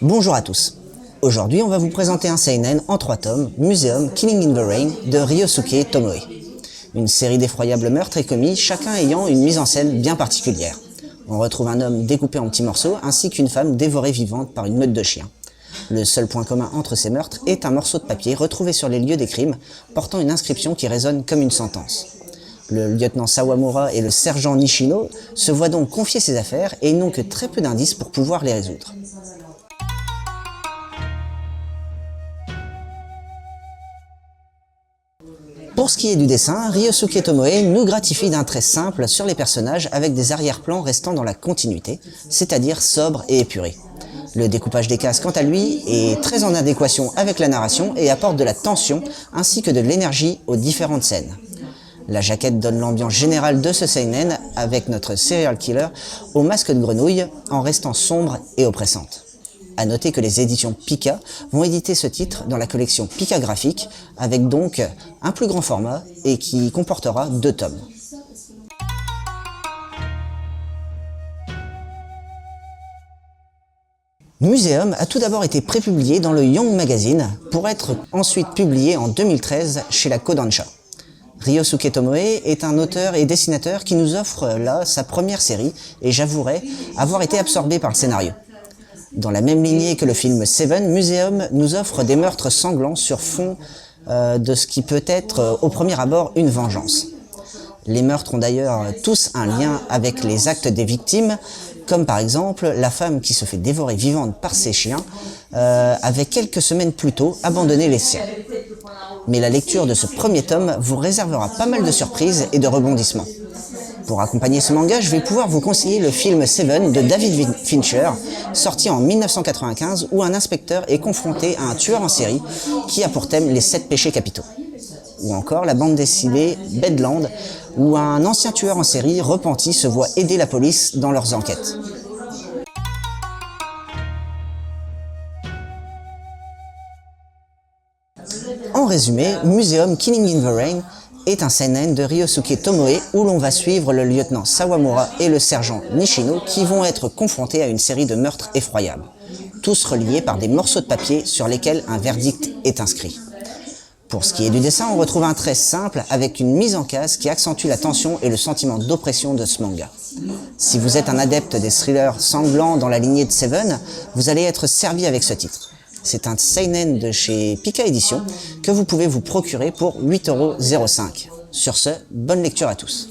Bonjour à tous. Aujourd'hui, on va vous présenter un seinen en 3 tomes, Museum Killing in the Rain de Ryosuke Tomoe. Une série d'effroyables meurtres et commis, chacun ayant une mise en scène bien particulière. On retrouve un homme découpé en petits morceaux ainsi qu'une femme dévorée vivante par une meute de chiens. Le seul point commun entre ces meurtres est un morceau de papier retrouvé sur les lieux des crimes, portant une inscription qui résonne comme une sentence. Le lieutenant Sawamura et le sergent Nishino se voient donc confier ces affaires et ils n'ont que très peu d'indices pour pouvoir les résoudre. Pour ce qui est du dessin, Ryosuke Tomoe nous gratifie d'un trait simple sur les personnages avec des arrière-plans restant dans la continuité, c'est-à-dire sobres et épurés. Le découpage des cases, quant à lui, est très en adéquation avec la narration et apporte de la tension ainsi que de l'énergie aux différentes scènes. La jaquette donne l'ambiance générale de ce seinen avec notre serial killer au masque de grenouille en restant sombre et oppressante. A noter que les éditions Pika vont éditer ce titre dans la collection Pika Graphique, avec donc un plus grand format et qui comportera 2 tomes. Museum a tout d'abord été prépublié dans le Young Magazine pour être ensuite publié en 2013 chez la Kodansha. Ryosuke Tomoe est un auteur et dessinateur qui nous offre là sa première série et j'avouerai avoir été absorbé par le scénario. Dans la même lignée que le film Seven, Museum nous offre des meurtres sanglants sur fond de ce qui peut être au premier abord une vengeance. Les meurtres ont d'ailleurs tous un lien avec les actes des victimes, comme par exemple la femme qui se fait dévorer vivante par ses chiens avait quelques semaines plus tôt abandonné les siens. Mais la lecture de ce premier tome vous réservera pas mal de surprises et de rebondissements. Pour accompagner ce manga, je vais pouvoir vous conseiller le film Seven de David Fincher, sorti en 1995, où un inspecteur est confronté à un tueur en série qui a pour thème les 7 péchés capitaux. Ou encore la bande dessinée Bedland, où un ancien tueur en série repenti se voit aider la police dans leurs enquêtes. En résumé, Museum Killing in the Rain est un seinen de Ryosuke Tomoe où l'on va suivre le lieutenant Sawamura et le sergent Nishino qui vont être confrontés à une série de meurtres effroyables, tous reliés par des morceaux de papier sur lesquels un verdict est inscrit. Pour ce qui est du dessin, on retrouve un trait simple avec une mise en case qui accentue la tension et le sentiment d'oppression de ce manga. Si vous êtes un adepte des thrillers sanglants dans la lignée de Seven, vous allez être servi avec ce titre. C'est un seinen de chez Pika Édition que vous pouvez vous procurer pour 8,05 €. Sur ce, bonne lecture à tous.